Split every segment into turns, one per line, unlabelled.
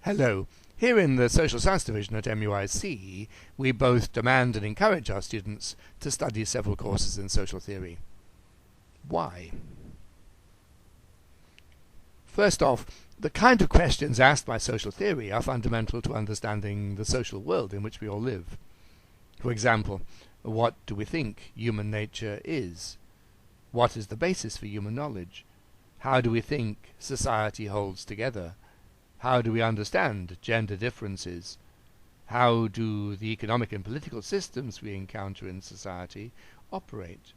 Hello. Here in the Social Science Division at MUIC, we both demand and encourage our students to study several courses in social theory. Why? First off, the kind of questions asked by social theory are fundamental to understanding the social world in which we all live. For example, what do we think human nature is? What is the basis for human knowledge? How do we think society holds together? How do we understand gender differences? How do the economic and political systems we encounter in society operate?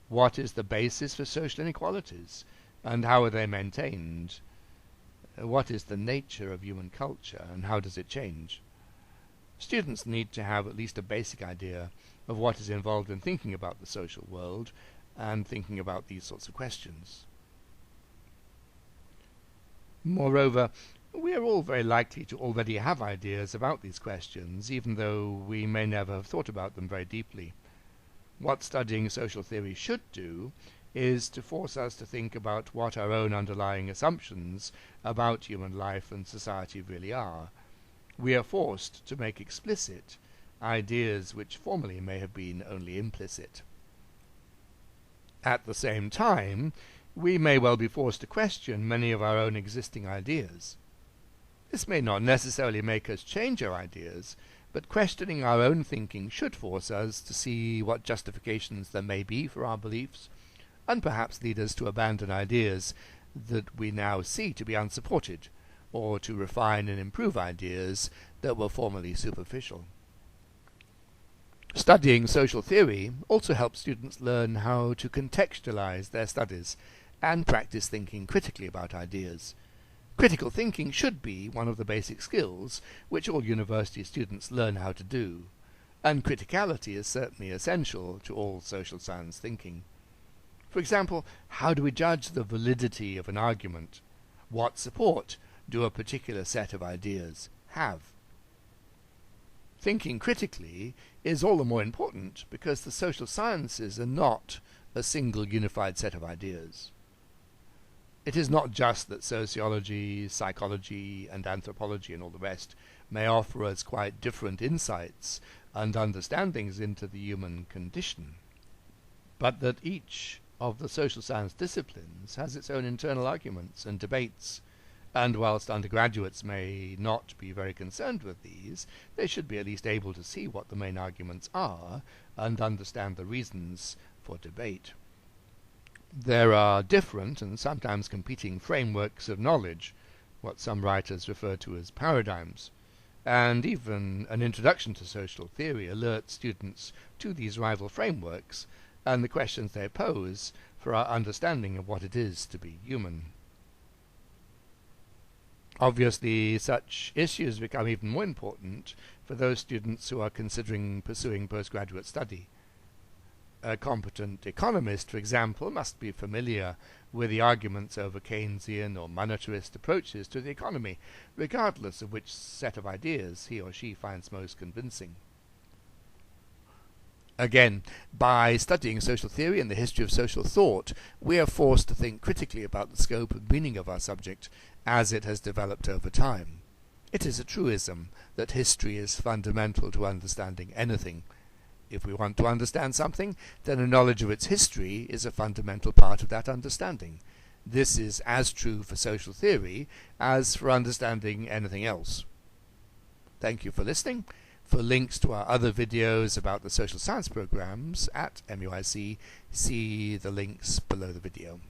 What is the basis for social inequalities, and how are they maintained? What is the nature of human culture, and how does it change? Students need to have at least a basic idea of what is involved in thinking about the social world and thinking about these sorts of questions. Moreover, we are all very likely to already have ideas about these questions, even though we may never have thought about them very deeply. What studying social theory should do is to force us to think about what our own underlying assumptions about human life and society really are. We are forced to make explicit ideas which formerly may have been only implicit. At the same time, we may well be forced to question many of our own existing ideas. This may not necessarily make us change our ideas, but questioning our own thinking should force us to see what justifications there may be for our beliefs, and perhaps lead us to abandon ideas that we now see to be unsupported, or to refine and improve ideas that were formerly superficial. Studying social theory also helps students learn how to contextualize their studies and practice thinking critically about ideas. Critical thinking should be one of the basic skills which all university students learn how to do, and criticality is certainly essential to all social science thinking. For example, how do we judge the validity of an argument? What support do a particular set of ideas have? Thinking critically is all the more important because the social sciences are not a single unified set of ideas. It is not just that sociology, psychology, and anthropology and all the rest may offer us quite different insights and understandings into the human condition, but that each of the social science disciplines has its own internal arguments and debates, and whilst undergraduates may not be very concerned with these, they should be at least able to see what the main arguments are and understand the reasons for debate. There are different and sometimes competing frameworks of knowledge, what some writers refer to as paradigms, and even an introduction to social theory alerts students to these rival frameworks and the questions they pose for our understanding of what it is to be human. Obviously, such issues become even more important for those students who are considering pursuing postgraduate study. A competent economist, for example, must be familiar with the arguments over Keynesian or monetarist approaches to the economy, regardless of which set of ideas he or she finds most convincing. Again, by studying social theory and the history of social thought, we are forced to think critically about the scope and meaning of our subject as it has developed over time. It is a truism that history is fundamental to understanding anything. If we want to understand something, then a knowledge of its history is a fundamental part of that understanding. This is as true for social theory as for understanding anything else. Thank you for listening. For links to our other videos about the social science programs at MUIC, see the links below the video.